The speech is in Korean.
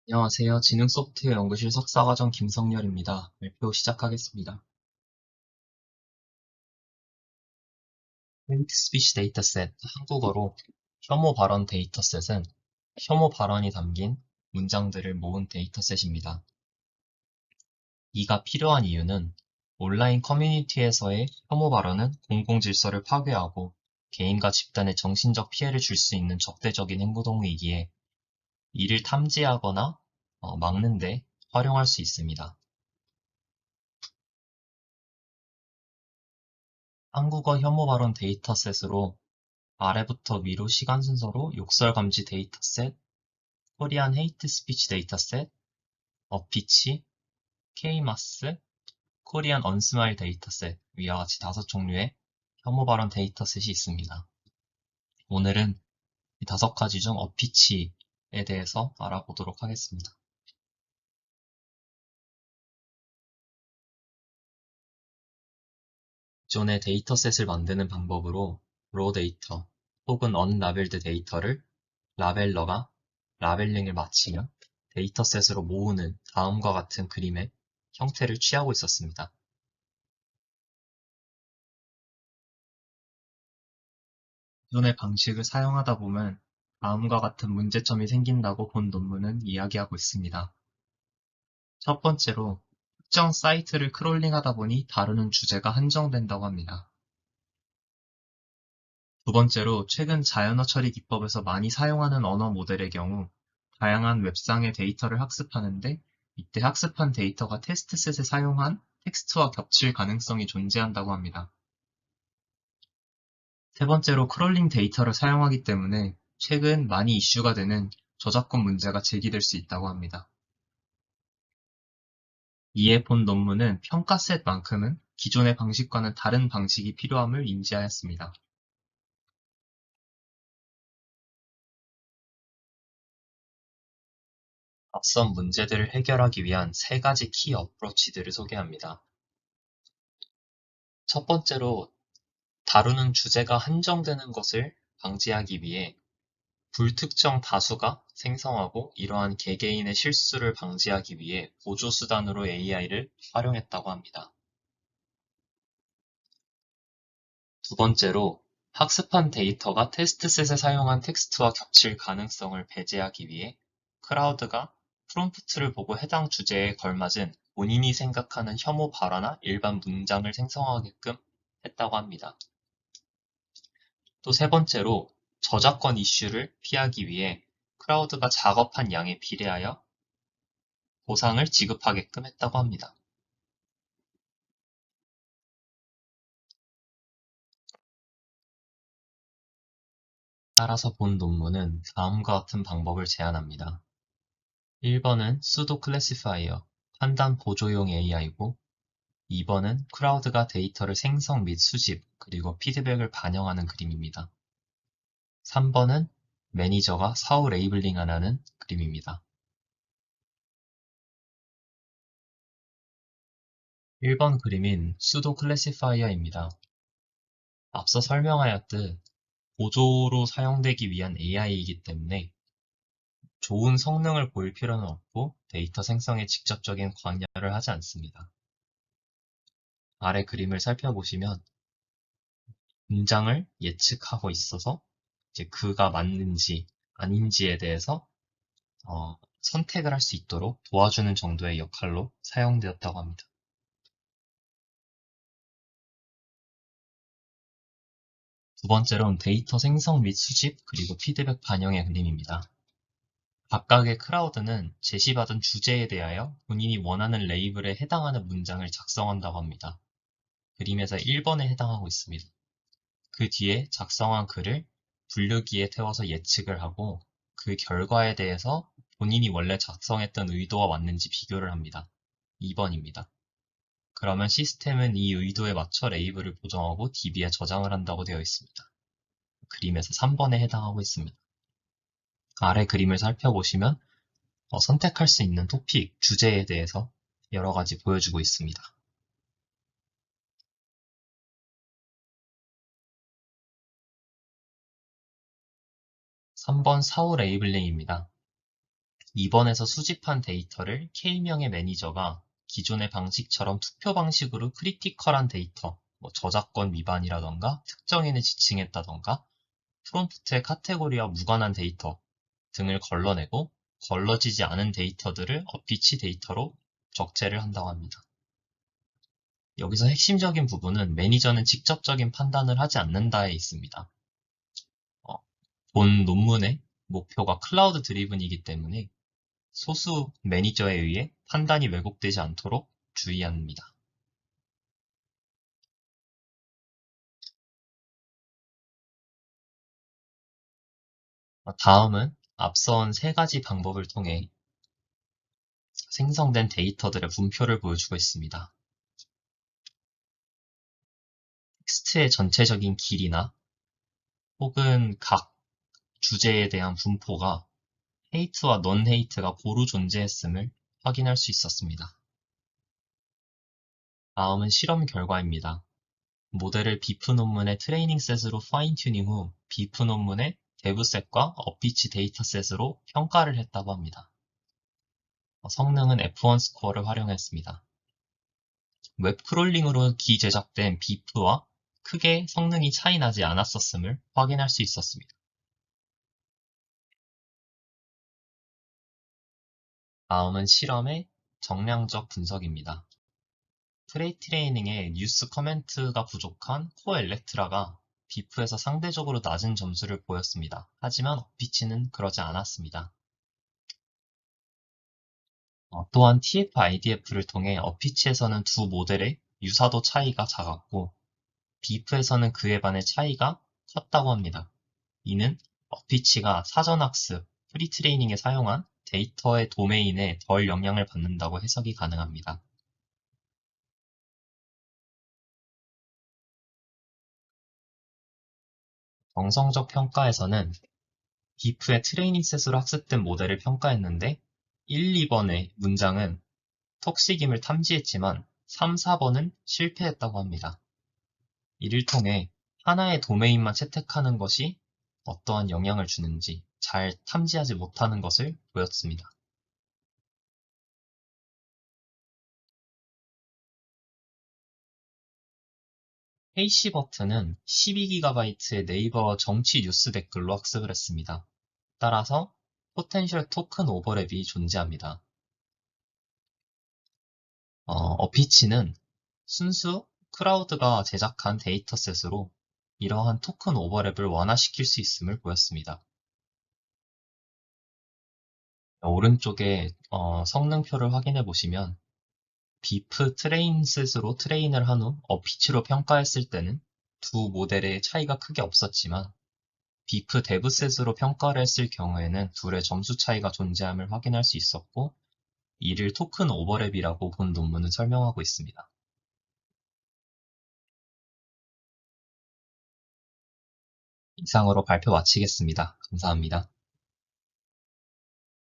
안녕하세요. 지능소프트웨어 연구실 석사과정 김성열입니다. 발표 시작하겠습니다. Hate Speech Dataset, 한국어로 혐오 발언 데이터셋은 혐오 발언이 담긴 문장들을 모은 데이터셋입니다. 이가 필요한 이유는 온라인 커뮤니티에서의 혐오 발언은 공공질서를 파괴하고 개인과 집단에 정신적 피해를 줄 수 있는 적대적인 행동이기에 이를 탐지하거나 막는 데 활용할 수 있습니다. 한국어 혐오 발언 데이터셋으로 아래부터 위로 시간 순서로 욕설 감지 데이터셋, 코리안 헤이트 스피치 데이터셋, 어피치, 케이마스, 코리안 언스마일 데이터셋 위와 같이 5종류의 혐오 발언 데이터셋이 있습니다. 오늘은 이 5가지 중 어피치에 대해서 알아보도록 하겠습니다. 기존의 데이터셋을 만드는 방법으로 로 데이터 혹은 언라벨드 데이터를 라벨러가 라벨링을 마치며 데이터셋으로 모으는 다음과 같은 그림의 형태를 취하고 있었습니다. 기존의 방식을 사용하다 보면 다음과 같은 문제점이 생긴다고 본 논문은 이야기하고 있습니다. 첫 번째로, 특정 사이트를 크롤링하다 보니 다루는 주제가 한정된다고 합니다. 두 번째로, 최근 자연어 처리 기법에서 많이 사용하는 언어 모델의 경우 다양한 웹상의 데이터를 학습하는데 이때 학습한 데이터가 테스트셋에 사용한 텍스트와 겹칠 가능성이 존재한다고 합니다. 세 번째로, 크롤링 데이터를 사용하기 때문에 최근 많이 이슈가 되는 저작권 문제가 제기될 수 있다고 합니다. 이에 본 논문은 평가셋만큼은 기존의 방식과는 다른 방식이 필요함을 인지하였습니다. 앞선 문제들을 해결하기 위한 3가지 키 어프로치들을 소개합니다. 첫 번째로, 다루는 주제가 한정되는 것을 방지하기 위해 불특정 다수가 생성하고 이러한 개개인의 실수를 방지하기 위해 보조수단으로 AI를 활용했다고 합니다. 두 번째로, 학습한 데이터가 테스트셋에 사용한 텍스트와 겹칠 가능성을 배제하기 위해 크라우드가 프롬프트를 보고 해당 주제에 걸맞은 본인이 생각하는 혐오 발언이나 일반 문장을 생성하게끔 했다고 합니다. 또 세 번째로, 저작권 이슈를 피하기 위해 크라우드가 작업한 양에 비례하여 보상을 지급하게끔 했다고 합니다. 따라서 본 논문은 다음과 같은 방법을 제안합니다. 1번은 수도 클래시파이어, 판단 보조용 AI고 2번은 크라우드가 데이터를 생성 및 수집, 그리고 피드백을 반영하는 그림입니다. 3번은 매니저가 사후 레이블링하는 그림입니다. 1번 그림인 수도 클래시파이어입니다. 앞서 설명하였듯 보조로 사용되기 위한 AI이기 때문에 좋은 성능을 보일 필요는 없고 데이터 생성에 직접적인 관여를 하지 않습니다. 아래 그림을 살펴보시면 문장을 예측하고 있어서 이제 그가 맞는지 아닌지에 대해서 선택을 할 수 있도록 도와주는 정도의 역할로 사용되었다고 합니다. 두 번째로는 데이터 생성 및 수집 그리고 피드백 반영의 그림입니다. 각각의 크라우드는 제시받은 주제에 대하여 본인이 원하는 레이블에 해당하는 문장을 작성한다고 합니다. 그림에서 1번에 해당하고 있습니다. 그 뒤에 작성한 글을 분류기에 태워서 예측을 하고 그 결과에 대해서 본인이 원래 작성했던 의도와 맞는지 비교를 합니다. 2번입니다. 그러면 시스템은 이 의도에 맞춰 레이블을 보정하고 DB에 저장을 한다고 되어 있습니다. 그림에서 3번에 해당하고 있습니다. 아래 그림을 살펴보시면 선택할 수 있는 토픽, 주제에 대해서 여러 가지 보여주고 있습니다. 3번 사후 레이블링입니다. 2번에서 수집한 데이터를 K명의 매니저가 기존의 방식처럼 투표 방식으로 크리티컬한 데이터, 저작권 위반이라던가 특정인을 지칭했다던가 프롬프트의 카테고리와 무관한 데이터 등을 걸러내고 걸러지지 않은 데이터들을 어피치 데이터로 적재를 한다고 합니다. 여기서 핵심적인 부분은 매니저는 직접적인 판단을 하지 않는다에 있습니다. 본 논문의 목표가 클라우드 드리븐이기 때문에 소수 매니저에 의해 판단이 왜곡되지 않도록 주의합니다. 다음은 앞선 세 가지 방법을 통해 생성된 데이터들의 분표를 보여주고 있습니다. 텍스트의 전체적인 길이나 혹은 각 주제에 대한 분포가 헤이트와 넌 헤이트가 고루 존재했음을 확인할 수 있었습니다. 다음은 실험 결과입니다. 모델을 비프 논문의 트레이닝 셋으로 파인 튜닝 후 비프 논문의 데브셋과 어피치 데이터셋으로 평가를 했다고 합니다. 성능은 F1 스코어를 활용했습니다. 웹 크롤링으로 기제작된 비프와 크게 성능이 차이 나지 않았었음을 확인할 수 있었습니다. 다음은 실험의 정량적 분석입니다. 프레이트레이닝의 뉴스 커멘트가 부족한 코엘렉트라가 비프에서 상대적으로 낮은 점수를 보였습니다. 하지만 어피치는 그러지 않았습니다. 또한 TF-IDF를 통해 어피치에서는 두 모델의 유사도 차이가 작았고 비프에서는 그에 반해 차이가 컸다고 합니다. 이는 어피치가 사전학습, 프리트레이닝에 사용한 데이터의 도메인에 덜 영향을 받는다고 해석이 가능합니다. 정성적 평가에서는 비프의 트레이닝 셋으로 학습된 모델을 평가했는데 1, 2번의 문장은 톡식임을 탐지했지만 3, 4번은 실패했다고 합니다. 이를 통해 하나의 도메인만 채택하는 것이 어떠한 영향을 주는지 잘 탐지하지 못하는 것을 보였습니다. 헤이시버트는 12GB의 네이버 정치 뉴스 댓글로 학습을 했습니다. 따라서 포텐셜 토큰 오버랩이 존재합니다. 어피치는 순수 크라우드가 제작한 데이터셋으로 이러한 토큰 오버랩을 완화시킬 수 있음을 보였습니다. 오른쪽에 성능표를 확인해 보시면 비프 트레인셋으로 트레인을 한 후 어피치로 평가했을 때는 두 모델의 차이가 크게 없었지만 비프 데브셋으로 평가를 했을 경우에는 둘의 점수 차이가 존재함을 확인할 수 있었고 이를 토큰 오버랩이라고 본 논문은 설명하고 있습니다. 이상으로 발표 마치겠습니다. 감사합니다.